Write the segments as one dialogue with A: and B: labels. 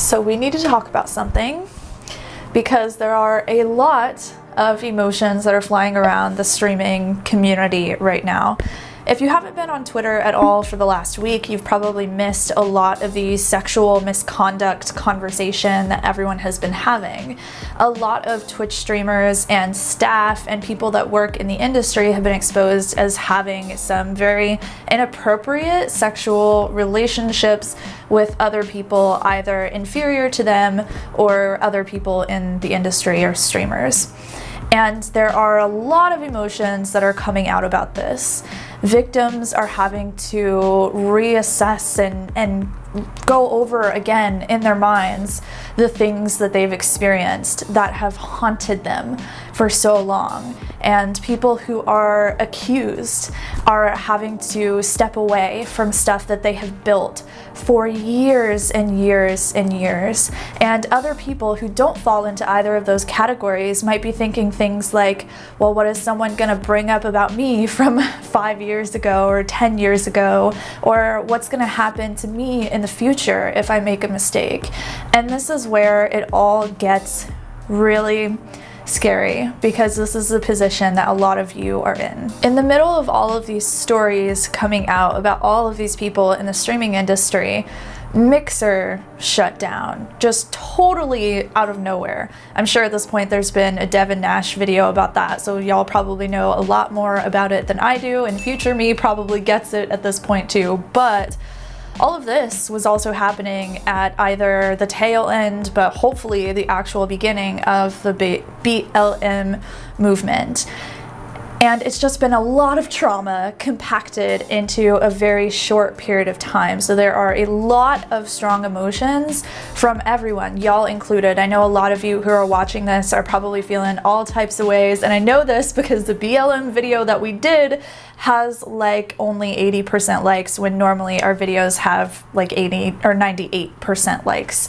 A: So we need to talk about something because there are a lot of emotions that are flying around the streaming community right now. If you haven't been on Twitter at all for the last week, you've probably missed a lot of the sexual misconduct conversation that everyone has been having. A lot of Twitch streamers and staff and people that work in the industry have been exposed as having some very inappropriate sexual relationships with other people, either inferior to them or other people in the industry or streamers. And there are a lot of emotions that are coming out about this. Victims are having to reassess and go over again in their minds the things that they've experienced that have haunted them for so long. And people who are accused are having to step away from stuff that they have built for years and years and years. And other people who don't fall into either of those categories might be thinking things like, well, what is someone gonna bring up about me from 5 years ago or 10 years ago? Or what's gonna happen to me in the future if I make a mistake? And this is where it all gets really scary, because this is the position that a lot of you are in. In the middle of all of these stories coming out about all of these people in the streaming industry, Mixer shut down, just totally out of nowhere. I'm sure at this point there's been a Devin Nash video about that, so y'all probably know a lot more about it than I do, and future me probably gets it at this point too. But all of this was also happening at either the tail end, but hopefully the actual beginning of the BLM movement. And it's just been a lot of trauma compacted into a very short period of time. So there are a lot of strong emotions from everyone, y'all included. I know a lot of you who are watching this are probably feeling all types of ways. And I know this because the BLM video that we did has like only 80% likes, when normally our videos have like 80 or 98% likes.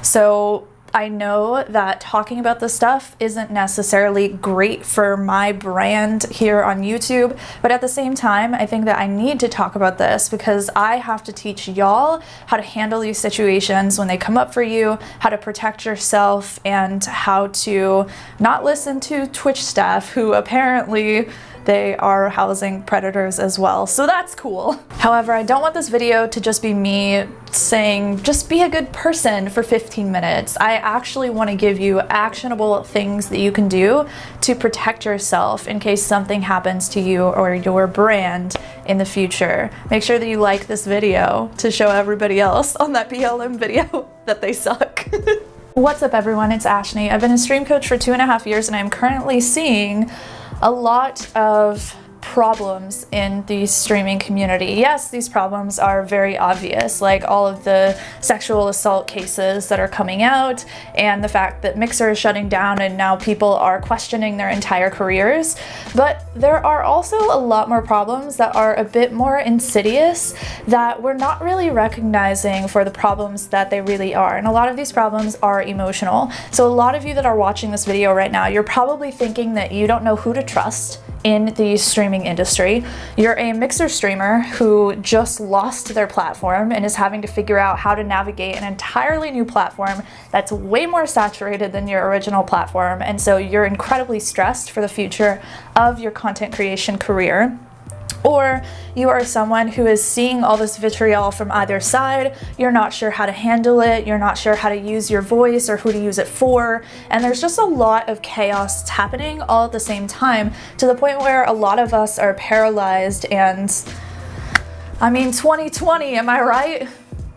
A: So I know that talking about this stuff isn't necessarily great for my brand here on YouTube, but at the same time, I think that I need to talk about this because I have to teach y'all how to handle these situations when they come up for you, how to protect yourself, and how to not listen to Twitch staff who apparently they are housing predators as well, so that's cool. However, I don't want this video to just be me saying, just be a good person for 15 minutes. I actually want to give you actionable things that you can do to protect yourself in case something happens to you or your brand in the future. Make sure that you like this video to show everybody else on that BLM video that they suck. What's up everyone, it's Ashni. I've been a stream coach for 2.5 years and I'm currently seeing a lot of problems in the streaming community. Yes, these problems are very obvious, like all of the sexual assault cases that are coming out and the fact that Mixer is shutting down and now people are questioning their entire careers. But there are also a lot more problems that are a bit more insidious that we're not really recognizing for the problems that they really are. And a lot of these problems are emotional. So a lot of you that are watching this video right now, you're probably thinking that you don't know who to trust in the streaming industry. You're a Mixer streamer who just lost their platform and is having to figure out how to navigate an entirely new platform that's way more saturated than your original platform, and so you're incredibly stressed for the future of your content creation career. Or you are someone who is seeing all this vitriol from either side, you're not sure how to handle it, you're not sure how to use your voice or who to use it for, and there's just a lot of chaos that's happening all at the same time, to the point where a lot of us are paralyzed. And I mean, 2020, am I right?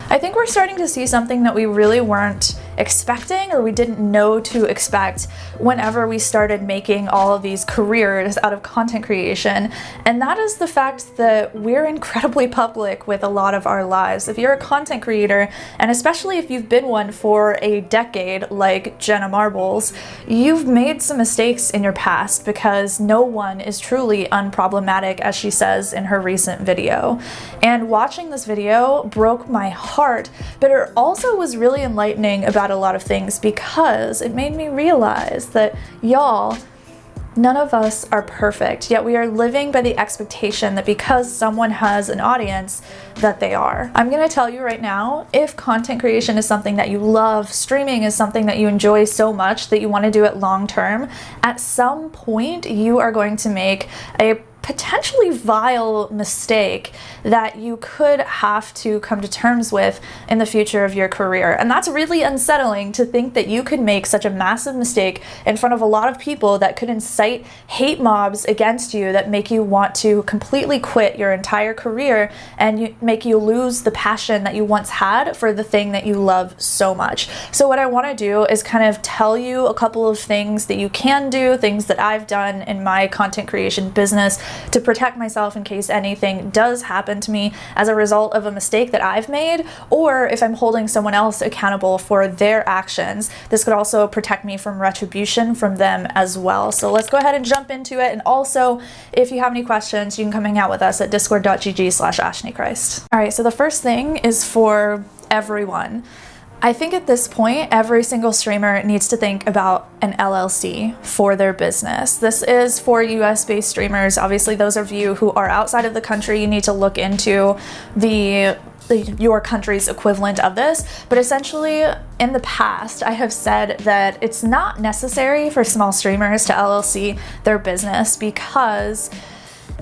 A: I think we're starting to see something that we really weren't expecting, or we didn't know to expect whenever we started making all of these careers out of content creation, and that is the fact that we're incredibly public with a lot of our lives. If you're a content creator, and especially if you've been one for a decade like Jenna Marbles, you've made some mistakes in your past, because no one is truly unproblematic, as she says in her recent video. And watching this video broke my heart, but it also was really enlightening about a lot of things, because it made me realize that y'all None of us are perfect, yet we are living by the expectation that because someone has an audience, that they are. I'm gonna tell you right now, if content creation is something that you love, streaming is something that you enjoy so much that you wanna do it long term, at some point you are going to make a potentially vile mistake that you could have to come to terms with in the future of your career. And that's really unsettling, to think that you could make such a massive mistake in front of a lot of people that could incite hate mobs against you that make you want to completely quit your entire career and make you lose the passion that you once had for the thing that you love so much. So what I want to do is kind of tell you a couple of things that you can do, things that I've done in my content creation business to protect myself in case anything does happen to me as a result of a mistake that I've made, or if I'm holding someone else accountable for their actions. This could also protect me from retribution from them as well. So let's go ahead and jump into it. And also, if you have any questions, you can come hang out with us at discord.gg/ashnichrist. All right, so the first thing is for everyone. I think at this point, every single streamer needs to think about an LLC for their business. This is for US-based streamers. Obviously, those of you who are outside of the country, you need to look into your country's equivalent of this. But essentially, in the past, I have said that it's not necessary for small streamers to LLC their business because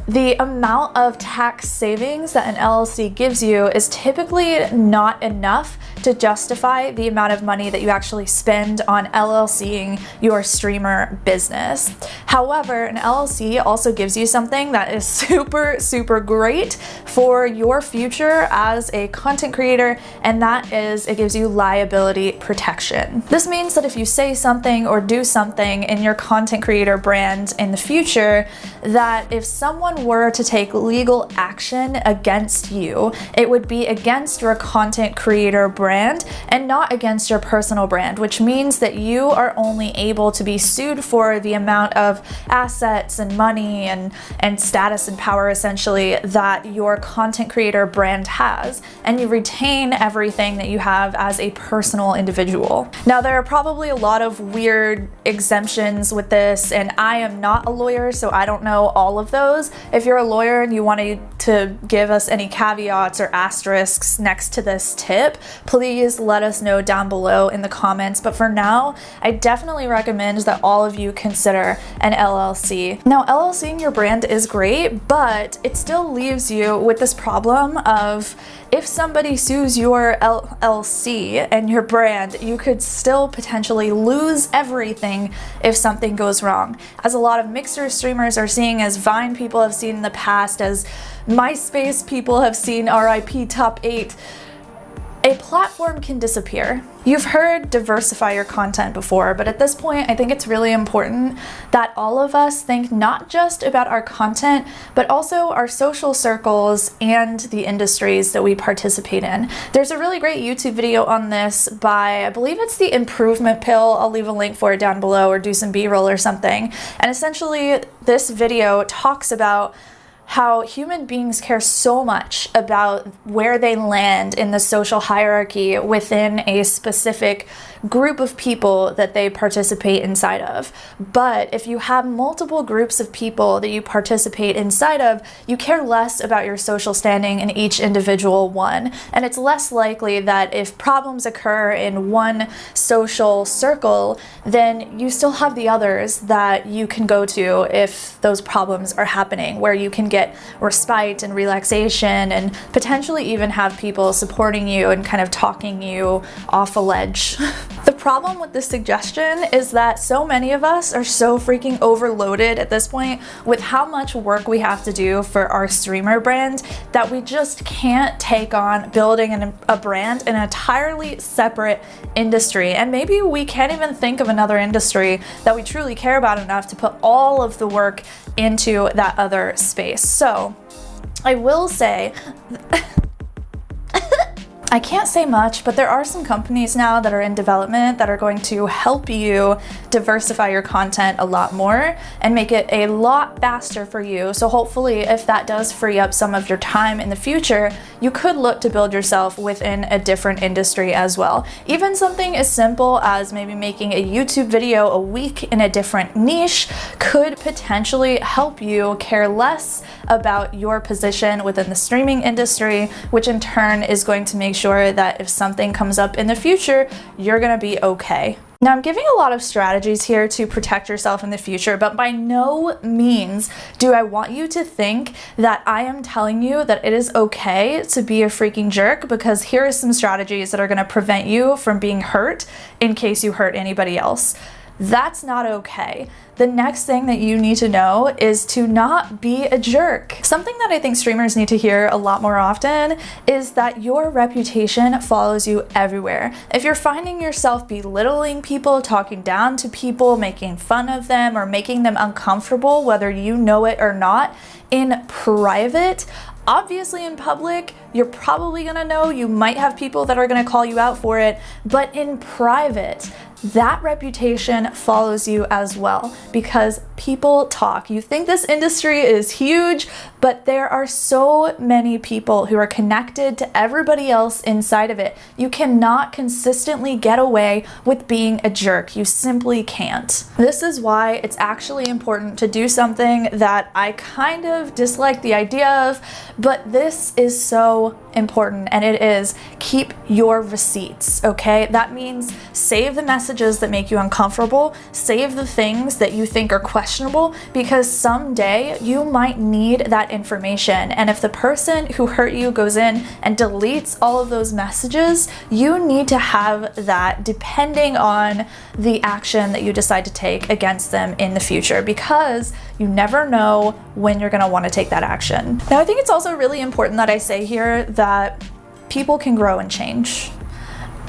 A: the amount of tax savings that an LLC gives you is typically not enough to justify the amount of money that you actually spend on LLCing your streamer business. However, an LLC also gives you something that is super, super great for your future as a content creator, and that is it gives you liability protection. This means that if you say something or do something in your content creator brand in the future, that if someone were to take legal action against you, it would be against your content creator brand and not against your personal brand, which means that you are only able to be sued for the amount of assets and money and status and power essentially that your content creator brand has, and you retain everything that you have as a personal individual. Now, there are probably a lot of weird exemptions with this, and I am not a lawyer, so I don't know all of those. If you're a lawyer and you wanted to give us any caveats or asterisks next to this tip, please let us know down below in the comments. But for now, I definitely recommend that all of you consider an LLC. Now, LLCing your brand is great, but it still leaves you with this problem of if somebody sues your LLC and your brand, you could still potentially lose everything if something goes wrong. As a lot of Mixer streamers are seeing, as Vine people have seen in the past, as MySpace people have seen, RIP Top 8, a platform can disappear. You've heard diversify your content before, but at this point, I think it's really important that all of us think not just about our content, but also our social circles and the industries that we participate in. There's a really great YouTube video on this by, I believe it's the Improvement Pill. I'll leave a link for it down below, or do some B-roll or something. And essentially, this video talks about how human beings care so much about where they land in the social hierarchy within a specific group of people that they participate inside of. But if you have multiple groups of people that you participate inside of, you care less about your social standing in each individual one. And it's less likely that if problems occur in one social circle, then you still have the others that you can go to if those problems are happening, where you can get respite and relaxation and potentially even have people supporting you and kind of talking you off a ledge. The problem with this suggestion is that so many of us are so freaking overloaded at this point with how much work we have to do for our streamer brand that we just can't take on building a brand in an entirely separate industry. And maybe we can't even think of another industry that we truly care about enough to put all of the work into that other space. So I will say I can't say much, but there are some companies now that are in development that are going to help you diversify your content a lot more and make it a lot faster for you. So hopefully, if that does free up some of your time in the future, you could look to build yourself within a different industry as well. Even something as simple as maybe making a YouTube video a week in a different niche could potentially help you care less about your position within the streaming industry, which in turn is going to make sure that if something comes up in the future, you're gonna be okay. Now, I'm giving a lot of strategies here to protect yourself in the future, but by no means do I want you to think that I am telling you that it is okay to be a freaking jerk, because here are some strategies that are gonna prevent you from being hurt in case you hurt anybody else. That's not okay. The next thing that you need to know is to not be a jerk. Something that I think streamers need to hear a lot more often is that your reputation follows you everywhere. If you're finding yourself belittling people, talking down to people, making fun of them, or making them uncomfortable, whether you know it or not, in private, obviously in public, you're probably gonna know, you might have people that are gonna call you out for it, but in private, that reputation follows you as well, because people talk. You think this industry is huge, but there are so many people who are connected to everybody else inside of it. You cannot consistently get away with being a jerk. You simply can't. This is why it's actually important to do something that I kind of dislike the idea of, but this is so important, and it is keep your receipts, okay? That means save the messages that make you uncomfortable, save the things that you think are questionable, because someday you might need that information. And if the person who hurt you goes in and deletes all of those messages, you need to have that depending on the action that you decide to take against them in the future, because you never know when you're gonna wanna take that action. Now, I think it's also really important that I say here that people can grow and change.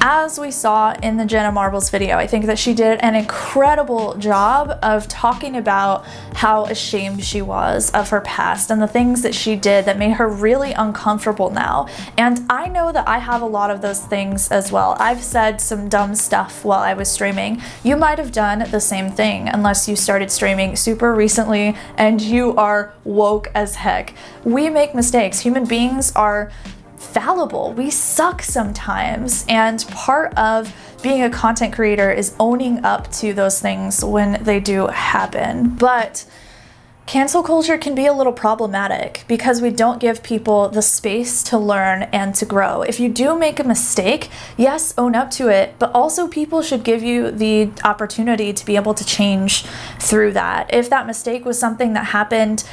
A: As we saw in the Jenna Marbles video, I think that she did an incredible job of talking about how ashamed she was of her past and the things that she did that made her really uncomfortable now. And I know that I have a lot of those things as well. I've said some dumb stuff while I was streaming. You might have done the same thing unless you started streaming super recently and you are woke as heck. We make mistakes. Human beings are fallible. We suck sometimes, and part of being a content creator is owning up to those things when they do happen. But cancel culture can be a little problematic because we don't give people the space to learn and to grow. If you do make a mistake, yes, own up to it, but also people should give you the opportunity to be able to change through that. If that mistake was something that happened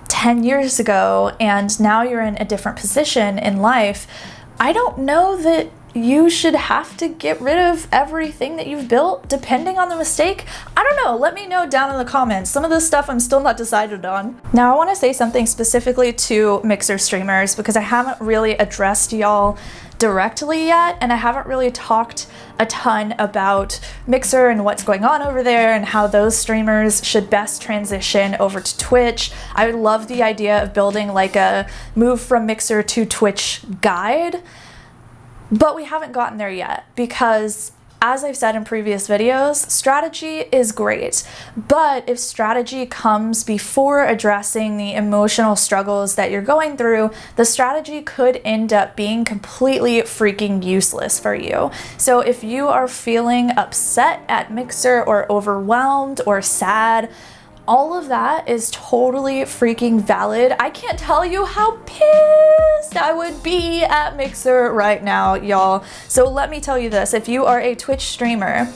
A: 10 years ago and now you're in a different position in life, I don't know that you should have to get rid of everything that you've built depending on the mistake. I don't know, let me know down in the comments. Some of this stuff I'm still not decided on. Now I want to say something specifically to Mixer streamers because I haven't really addressed y'all directly yet, and I haven't really talked a ton about Mixer and what's going on over there and how those streamers should best transition over to Twitch. I would love the idea of building like a move from Mixer to Twitch guide, but we haven't gotten there yet because, as I've said in previous videos, strategy is great, but if strategy comes before addressing the emotional struggles that you're going through, the strategy could end up being completely freaking useless for you. So if you are feeling upset at Mixer or overwhelmed or sad, all of that is totally freaking valid. I can't tell you how pissed I would be at Mixer right now, y'all. So let me tell you this, if you are a Twitch streamer,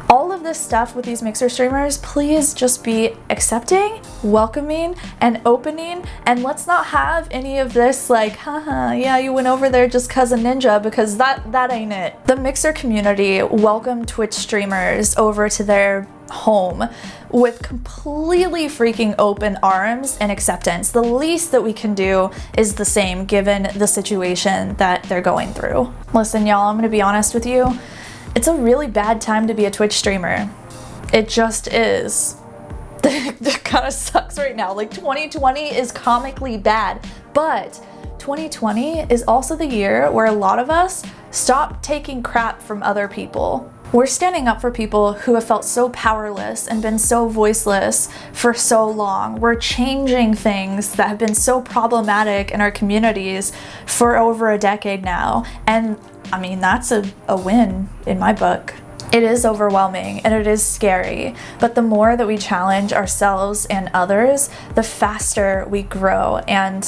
A: all of this stuff with these Mixer streamers, please just be accepting, welcoming, and opening, and let's not have any of this like, haha, yeah, you went over there just cause a ninja, because that ain't it. The Mixer community welcome Twitch streamers over to their home with completely freaking open arms and acceptance. The least that we can do is the same given the situation that they're going through. Listen, y'all, I'm gonna be honest with you. It's a really bad time to be a Twitch streamer. It just is. It kind of sucks right now. Like 2020 is comically bad, but 2020 is also the year where a lot of us stop taking crap from other people. We're standing up for people who have felt so powerless and been so voiceless for so long. We're changing things that have been so problematic in our communities for over a decade now. And I mean, that's a win in my book. It is overwhelming and it is scary, but the more that we challenge ourselves and others, the faster we grow, and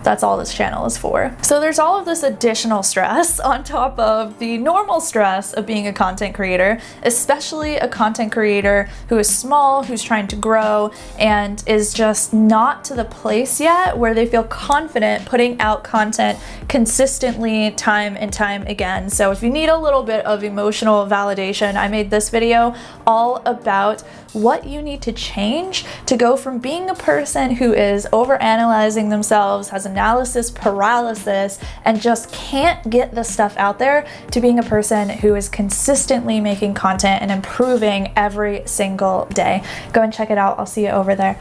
A: that's all this channel is for. So there's all of this additional stress on top of the normal stress of being a content creator, especially a content creator who is small, who's trying to grow, and is just not to the place yet where they feel confident putting out content consistently time and time again. So if you need a little bit of emotional validation, I made this video all about what you need to change to go from being a person who is overanalyzing themselves, has analysis paralysis, and just can't get the stuff out there, to being a person who is consistently making content and improving every single day. Go and check it out. I'll see you over there.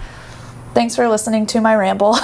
A: Thanks for listening to my ramble.